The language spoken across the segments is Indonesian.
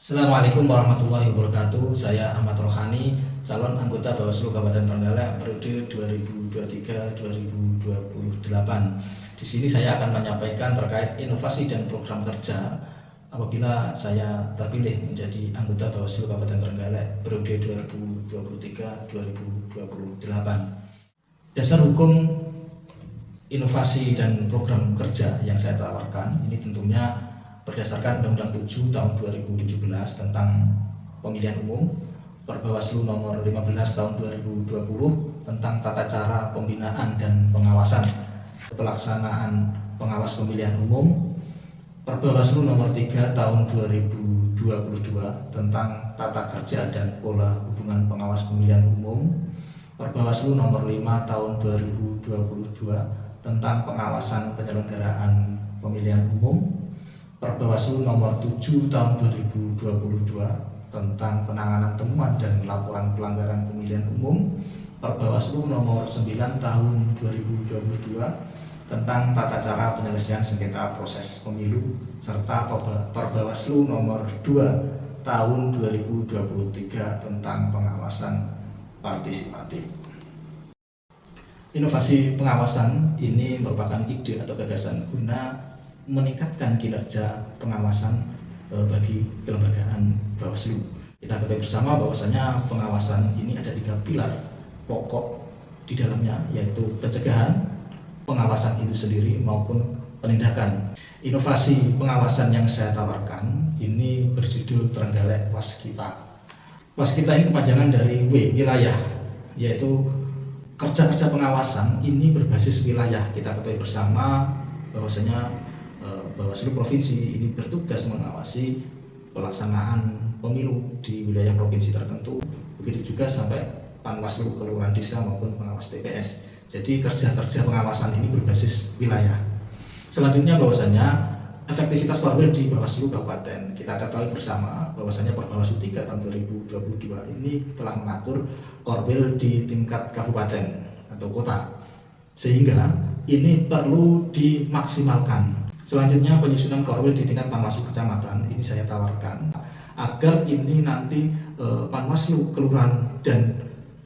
Assalamualaikum warahmatullahi wabarakatuh. Saya Ahmad Rohani, calon anggota Bawaslu Kabupaten Trenggalek periode 2023-2028. Di sini saya akan menyampaikan terkait inovasi dan program kerja apabila saya terpilih menjadi anggota Bawaslu Kabupaten Trenggalek periode 2023-2028. Dasar hukum inovasi dan program kerja yang saya tawarkan ini tentunya berdasarkan Undang-Undang 7 tahun 2017 tentang pemilihan umum, Perbawaslu nomor 15 tahun 2020 tentang tata cara pembinaan dan pengawasan pelaksanaan pengawas pemilihan umum, Perbawaslu nomor 3 tahun 2022 tentang tata kerja dan pola hubungan pengawas pemilihan umum, Perbawaslu nomor 5 tahun 2022 tentang pengawasan penyelenggaraan pemilihan umum, Perbawaslu nomor 7 tahun 2022 tentang penanganan temuan dan laporan pelanggaran pemilihan umum, Perbawaslu nomor 9 tahun 2022 tentang tata cara penyelesaian sengketa proses pemilu, serta Perbawaslu nomor 2 tahun 2023 tentang pengawasan partisipatif. Inovasi pengawasan ini merupakan ide atau gagasan guna meningkatkan kinerja pengawasan bagi kelembagaan Bawaslu. Kita ketahui bersama bahwasanya pengawasan ini ada 3 pilar pokok di dalamnya, yaitu pencegahan, pengawasan itu sendiri maupun penindakan. Inovasi pengawasan yang saya tawarkan ini berjudul Trenggalek Waskita. Waskita ini kepanjangan dari W, wilayah, yaitu kerja-kerja pengawasan ini berbasis wilayah. Kita ketahui bersama bahwasanya Bawaslu Provinsi ini bertugas mengawasi pelaksanaan pemilu di wilayah provinsi tertentu. Begitu juga sampai Panwaslu Kelurahan Desa maupun pengawas TPS. Jadi kerja-kerja pengawasan ini berbasis wilayah. Selanjutnya bahwasanya efektivitas Korwil di Bawaslu Kabupaten. Kita ketahui bersama bahwasanya Perbawaslu 3 tahun 2022 ini telah mengatur Korwil di tingkat kabupaten atau kota, sehingga ini perlu dimaksimalkan. Selanjutnya penyusunan Korwil di tingkat Panwaslu Kecamatan ini saya tawarkan agar ini nanti Panwaslu Kelurahan dan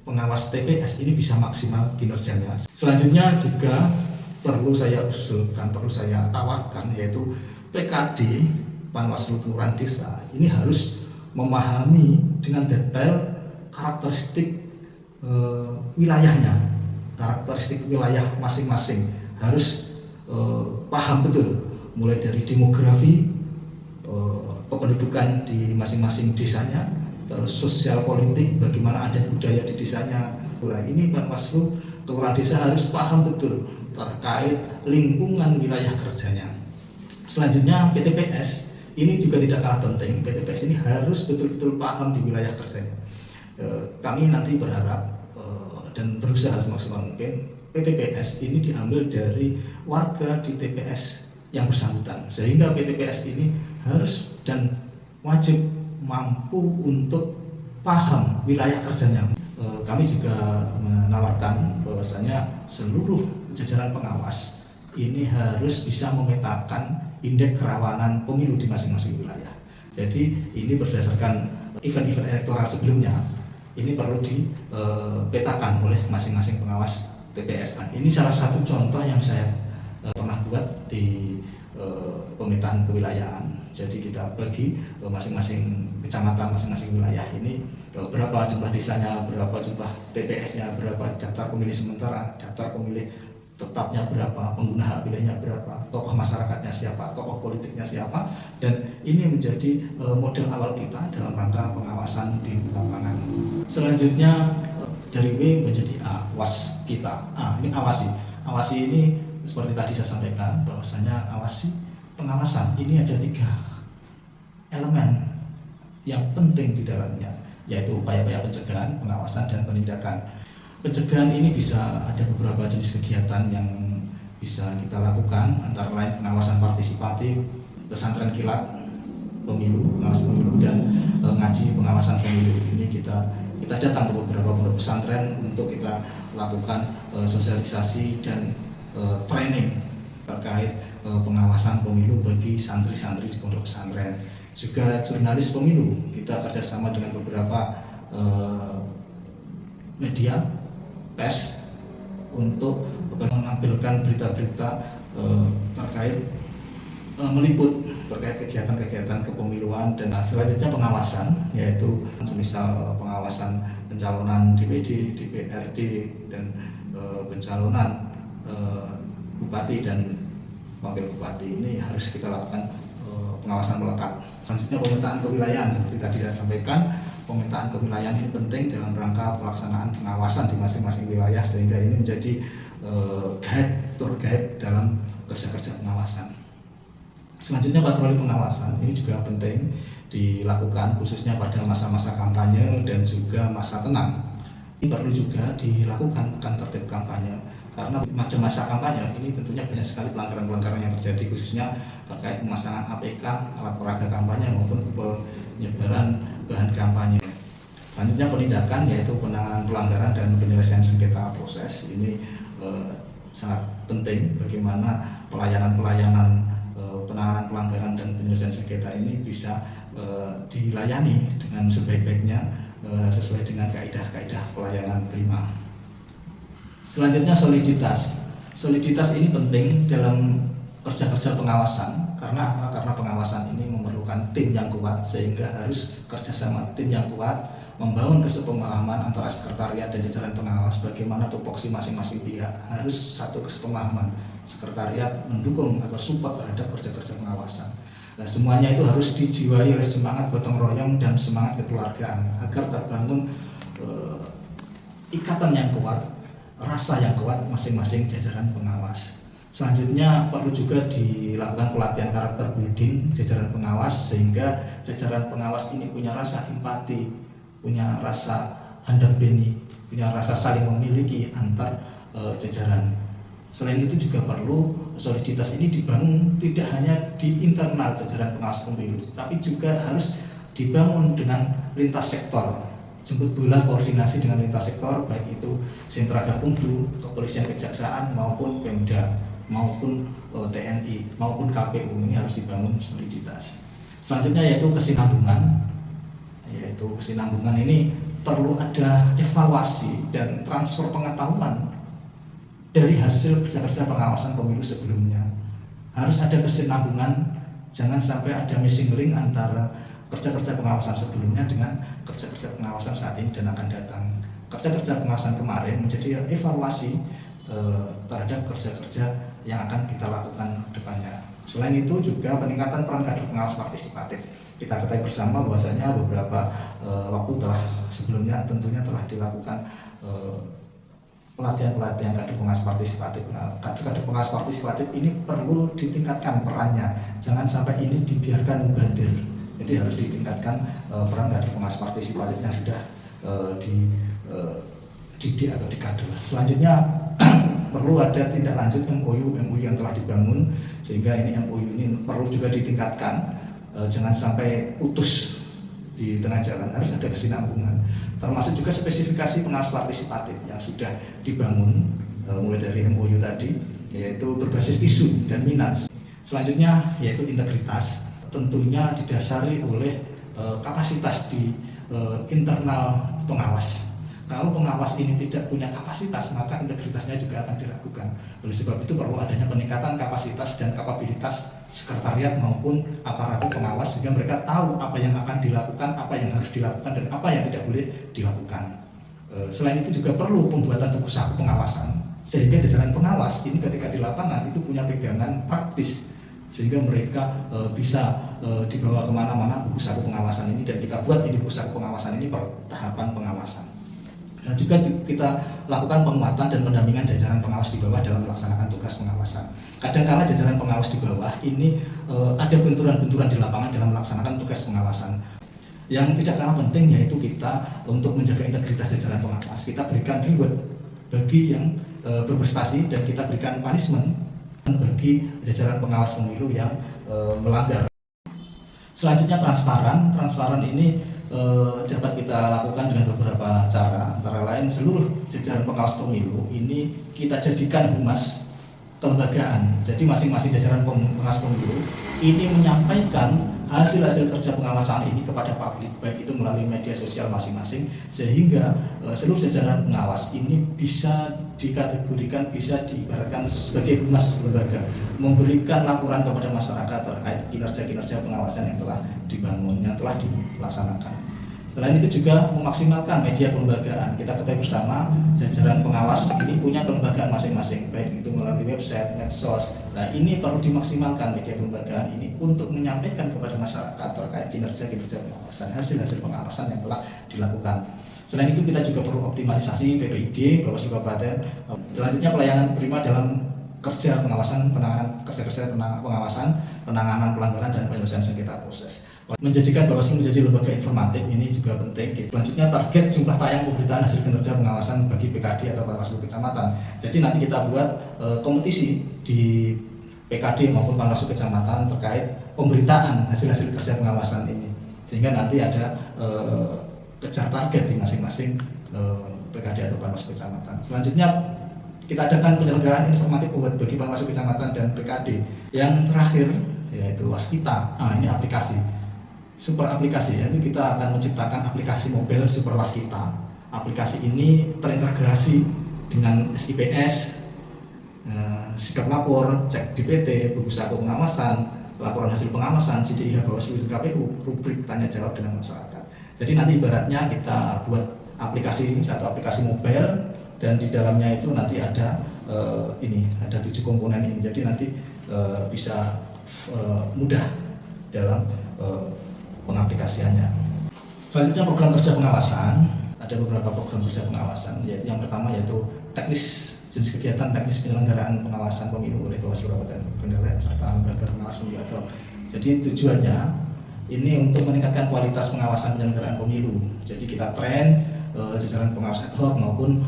pengawas TPS ini bisa maksimal kinerjanya. Selanjutnya juga perlu saya usulkan, perlu saya tawarkan, yaitu PKD Panwaslu Kelurahan Desa ini harus memahami dengan detail karakteristik wilayahnya, karakteristik wilayah masing-masing, harus paham betul mulai dari demografi, kependudukan di masing-masing desanya, terus sosial politik, bagaimana adat budaya di desanya. Nah, ini Panwaslu Kelurahan Desa harus paham betul terkait lingkungan wilayah kerjanya. Selanjutnya PTPS ini juga tidak kalah penting. PTPS ini harus betul-betul paham di wilayah kerjanya. Kami nanti berharap dan berusaha semaksimal mungkin PTPS ini diambil dari warga di TPS yang bersangkutan, sehingga PTPS ini harus dan wajib mampu untuk paham wilayah kerjanya. Kami juga menawarkan bahwasanya seluruh jajaran pengawas ini harus bisa memetakan indeks kerawanan pemilu di masing-masing wilayah. Jadi ini berdasarkan event-event elektoral sebelumnya, ini perlu dipetakan oleh masing-masing pengawas TPS. Ini salah satu contoh yang saya pernah buat di pemetaan kewilayahan. Jadi kita bagi masing-masing kecamatan, masing-masing wilayah ini berapa jumlah desanya, berapa jumlah TPS-nya, berapa daftar pemilih sementara, daftar pemilih tetapnya berapa, pengguna hak pilihnya berapa, tokoh masyarakatnya siapa, tokoh politiknya siapa, dan ini menjadi model awal kita dalam rangka pengawasan di lapangan. Selanjutnya dari W menjadi A, Waskita. Ini awasi. Awasi ini seperti tadi saya sampaikan bahwasanya pengawasan ini ada 3 elemen yang penting di dalamnya, yaitu upaya-upaya pencegahan, pengawasan, dan penindakan. Pencegahan ini bisa ada beberapa jenis kegiatan yang bisa kita lakukan, antara lain pengawasan partisipatif, pesantren kilat pemilu, pengawas pemilu, dan ngaji pengawasan pemilu. Ini kita datang ke beberapa pondok pesantren untuk kita lakukan sosialisasi dan training terkait pengawasan pemilu bagi santri-santri di pondok pesantren. Juga jurnalis pemilu, kita kerjasama dengan beberapa media pers untuk menampilkan berita-berita terkait meliput terkait kegiatan-kegiatan kepemiluan. Dan selanjutnya pengawasan, yaitu misal pengawasan pencalonan DPD, DPRD, dan pencalonan bupati dan wakil bupati. Ini harus kita lakukan pengawasan melekat. Selanjutnya pemetaan kewilayahan, seperti tadi saya sampaikan, pemetaan kewilayahan ini penting dalam rangka pelaksanaan pengawasan di masing-masing wilayah, sehingga ini menjadi tour guide dalam kerja-kerja pengawasan. Selanjutnya patroli pengawasan ini juga penting dilakukan, khususnya pada masa-masa kampanye dan juga masa tenang. Ini perlu juga dilakukan pekan tertib kampanye, karena pada masa kampanye ini tentunya banyak sekali pelanggaran-pelanggaran yang terjadi, khususnya terkait pemasangan APK, alat peraga kampanye, maupun penyebaran bahan kampanye. Selanjutnya penindakan, yaitu penanganan pelanggaran dan penyelesaian sengketa proses. Ini sangat penting bagaimana pelayanan-pelayanan penanganan pelanggaran dan penyelesaian sengketa ini bisa dilayani dengan sebaik-baiknya sesuai dengan kaidah-kaidah pelayanan prima. Selanjutnya soliditas. Soliditas ini penting dalam kerja-kerja pengawasan. Karena apa? Karena pengawasan ini memerlukan tim yang kuat, sehingga harus kerjasama tim yang kuat, membangun kesepemahaman antara sekretariat dan jajaran pengawas. Bagaimana tupoksi masing-masing pihak, harus satu kesepemahaman. Sekretariat mendukung atau support terhadap kerja-kerja pengawasan. Nah, semuanya itu harus dijiwai oleh semangat gotong royong dan semangat kekeluargaan, agar terbangun ikatan yang kuat, rasa yang kuat masing-masing jajaran pengawas. Selanjutnya perlu juga dilakukan pelatihan karakter building jajaran pengawas, sehingga jajaran pengawas ini punya rasa empati, punya rasa handap beni, punya rasa saling memiliki antar jajaran. Selain itu juga perlu soliditas ini dibangun tidak hanya di internal jajaran pengawas pemilu, tapi juga harus dibangun dengan lintas sektor, jemput bola koordinasi dengan lintas sektor, baik itu sentra gakumdu, kepolisian, kejaksaan, maupun Pemda, maupun TNI, maupun KPU. Ini harus dibangun soliditas. Selanjutnya yaitu kesinambungan. Kesinambungan ini perlu ada evaluasi dan transfer pengetahuan dari hasil kerja-kerja pengawasan pemilu sebelumnya. Harus ada kesinambungan, jangan sampai ada missing link antara kerja-kerja pengawasan sebelumnya dengan kerja-kerja pengawasan saat ini dan akan datang. Kerja-kerja pengawasan kemarin menjadi evaluasi terhadap kerja-kerja yang akan kita lakukan ke depannya. Selain itu juga peningkatan peran kader pengawas partisipatif. Kita ketahui bersama bahwasanya beberapa waktu sebelumnya tentunya telah dilakukan pelatihan kader pengawas partisipatif. Nah, kader pengawas partisipatif ini perlu ditingkatkan perannya, jangan sampai ini dibiarkan mubadir. Jadi harus ditingkatkan peran kader pengawas partisipatif yang sudah dididik atau dikader. Selanjutnya perlu ada tindak lanjut MOU yang telah dibangun, sehingga ini MOU ini perlu juga ditingkatkan, jangan sampai putus di tengah jalan, harus ada kesinambungan. Termasuk juga spesifikasi pengawas partisipatif yang sudah dibangun mulai dari MOU tadi, yaitu berbasis isu dan minat. Selanjutnya yaitu integritas, tentunya didasari oleh kapasitas di internal pengawas. Kalau pengawas ini tidak punya kapasitas, maka integritasnya juga akan diragukan. Oleh sebab itu perlu adanya peningkatan kapasitas dan kapabilitas sekretariat maupun aparatur pengawas, sehingga mereka tahu apa yang akan dilakukan, apa yang harus dilakukan, dan apa yang tidak boleh dilakukan. Selain itu juga perlu pembuatan buku saku pengawasan, sehingga jajaran pengawas ini ketika di lapangan itu punya pegangan praktis, sehingga mereka bisa dibawa kemana-mana buku saku pengawasan ini, dan kita buat ini buku saku pengawasan ini per tahapan pengawasan. Dan juga kita lakukan penguatan dan pendampingan jajaran pengawas di bawah dalam melaksanakan tugas pengawasan. Kadang-kala jajaran pengawas di bawah ini ada benturan-benturan di lapangan dalam melaksanakan tugas pengawasan. Yang tidak kalah penting yaitu kita untuk menjaga integritas jajaran pengawas. Kita berikan reward bagi yang berprestasi, dan kita berikan punishment bagi jajaran pengawas pemilu yang melanggar. Selanjutnya transparan. Transparan ini dapat kita lakukan dengan beberapa cara, antara lain seluruh jajaran pengawas pemilu ini kita jadikan humas kelembagaan. Jadi masing-masing jajaran pengawas pemilu ini menyampaikan hasil-hasil kerja pengawasan ini kepada publik, baik itu melalui media sosial masing-masing, sehingga seluruh jajaran pengawas ini bisa dikategorikan, bisa diibaratkan sebagai humas lembaga, memberikan laporan kepada masyarakat terkait kinerja-kinerja pengawasan yang telah dibangun, yang telah dilaksanakan. Selain itu juga memaksimalkan media kelembagaan. Kita ketahui bersama jajaran pengawas ini punya kelembagaan masing-masing, baik itu melalui website, medsos. Nah, ini perlu dimaksimalkan media kelembagaan ini untuk menyampaikan kepada masyarakat terkait kinerja-kinerja pengawasan, hasil-hasil pengawasan yang telah dilakukan. Selain itu kita juga perlu optimalisasi PPID, Bawaslu Kabupaten. Selanjutnya pelayanan prima dalam kerja pengawasan, penanganan kerja-kerja pengawasan, penanganan pelanggaran dan penyelesaian sengketa proses. Menjadikan Bawaslu menjadi lembaga informatif ini juga penting. Selanjutnya target jumlah tayang pemberitaan hasil kinerja pengawasan bagi PKD atau Panwaslu Kecamatan. Jadi nanti kita buat kompetisi di PKD maupun Panwaslu Kecamatan terkait pemberitaan hasil-hasil kerja pengawasan ini, sehingga nanti ada kejar target di masing-masing PKD atau Panwaslu Kecamatan. Selanjutnya kita adakan penyelenggaraan informatif bagi Panwaslu Kecamatan dan PKD. Yang terakhir yaitu Waskita. Ini aplikasi, super aplikasi, yaitu kita akan menciptakan aplikasi mobile Super Waskita. Aplikasi ini terintegrasi dengan SIPS, sikap lapor, cek DPT, buku saku pengawasan, laporan hasil pengawasan, CDIH Bawaslu dan KPU, rubrik tanya jawab dengan masyarakat. Jadi nanti ibaratnya kita buat aplikasi, satu aplikasi mobile, dan di dalamnya itu nanti ada ada 7 komponen ini. Jadi nanti bisa mudah dalam pengaplikasiannya. Selanjutnya program kerja pengawasan, ada beberapa program kerja pengawasan, yaitu yang pertama yaitu teknis, jenis kegiatan teknis penyelenggaraan pengawasan pemilu oleh Bawaslu Kabupaten Trenggalek serta lembaga pengawas pemilu. Jadi tujuannya ini untuk meningkatkan kualitas pengawasan penyelenggaraan pemilu. Jadi kita train jajaran pengawas ad hoc maupun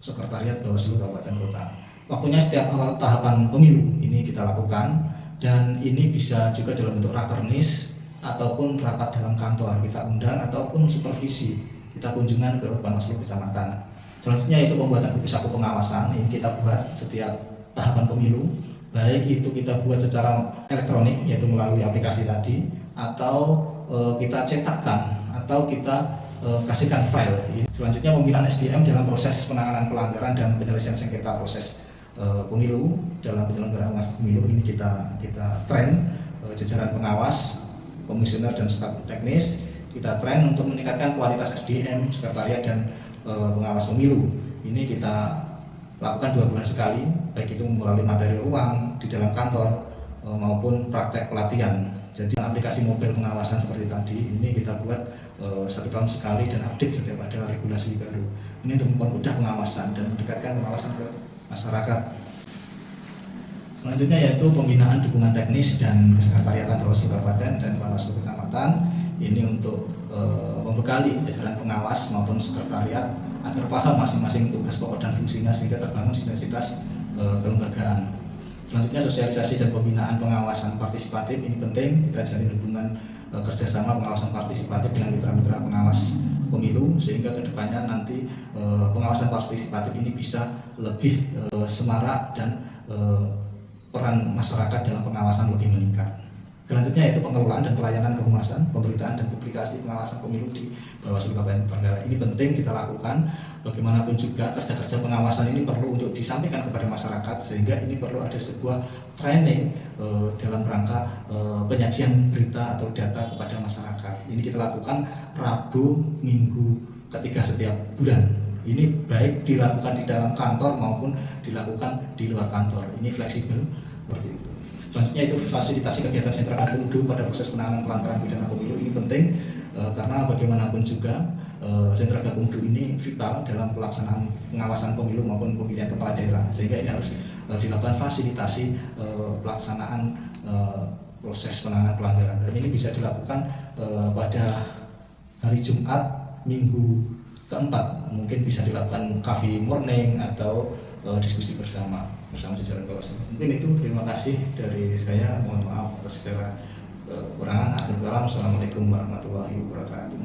sekretariat Bawaslu Kabupaten Kota. Waktunya setiap awal tahapan pemilu ini kita lakukan, dan ini bisa juga dalam bentuk rakernis ataupun rapat dalam kantor kita undang, ataupun supervisi kita kunjungan ke Panwaslu Kecamatan. Selanjutnya itu pembuatan buku saku pengawasan, ini kita buat setiap tahapan pemilu, baik itu kita buat secara elektronik yaitu melalui aplikasi tadi, atau kita cetakkan, atau kita kasihkan file. Selanjutnya pembinaan SDM dalam proses penanganan pelanggaran dan penyelesaian sengketa proses pemilu. Dalam penyelenggaraan pemilu ini kita train jajaran pengawas, komisioner dan staf teknis. Kita train untuk meningkatkan kualitas SDM, sekretariat dan pengawas pemilu. Ini kita lakukan 2 bulan sekali, baik itu melalui materi ruang di dalam kantor maupun praktek pelatihan. Jadi aplikasi mobil pengawasan seperti tadi ini kita buat 1 tahun sekali dan update setiap ada regulasi baru. Ini untuk mempermudah pengawasan dan mendekatkan pengawasan ke masyarakat. Selanjutnya yaitu pembinaan dukungan teknis dan kesekretariatan Bawaslu Kabupaten dan Panwaslu Kecamatan. Ini untuk membekali jajaran pengawas maupun sekretariat agar paham masing-masing tugas pokok dan fungsinya, sehingga terbangun sinergitas kelembagaan. Selanjutnya sosialisasi dan pembinaan pengawasan partisipatif ini penting. Kita jalin hubungan kerjasama pengawasan partisipatif dengan mitra-mitra pengawas pemilu, sehingga kedepannya nanti pengawasan partisipatif ini bisa lebih semarak dan peran masyarakat dalam pengawasan lebih meningkat. Selanjutnya yaitu pengelolaan dan pelayanan kehumasan, pemberitaan dan publikasi pengawasan pemilu di Bawaslu Kabupaten Trenggalek. Ini penting kita lakukan. Bagaimanapun juga kerja-kerja pengawasan ini perlu untuk disampaikan kepada masyarakat, sehingga ini perlu ada sebuah training dalam rangka penyajian berita atau data kepada masyarakat. Ini kita lakukan Rabu, Minggu ketiga setiap bulan. Ini baik dilakukan di dalam kantor maupun dilakukan di luar kantor. Ini fleksibel seperti itu. Selanjutnya itu fasilitasi kegiatan sentra gakumdu pada proses penanganan pelanggaran pidana pemilu. Ini penting karena bagaimanapun juga sentra gakumdu ini vital dalam pelaksanaan pengawasan pemilu maupun pemilihan kepala daerah, sehingga ini harus dilakukan fasilitasi pelaksanaan proses penanganan pelanggaran. Dan ini bisa dilakukan pada hari Jumat, Minggu keempat, mungkin bisa dilakukan coffee morning atau diskusi bersama jajaran Bawaslu. Mungkin itu, terima kasih dari saya, mohon maaf atas segala kekurangan. Akhir kalam, assalamualaikum warahmatullahi wabarakatuh.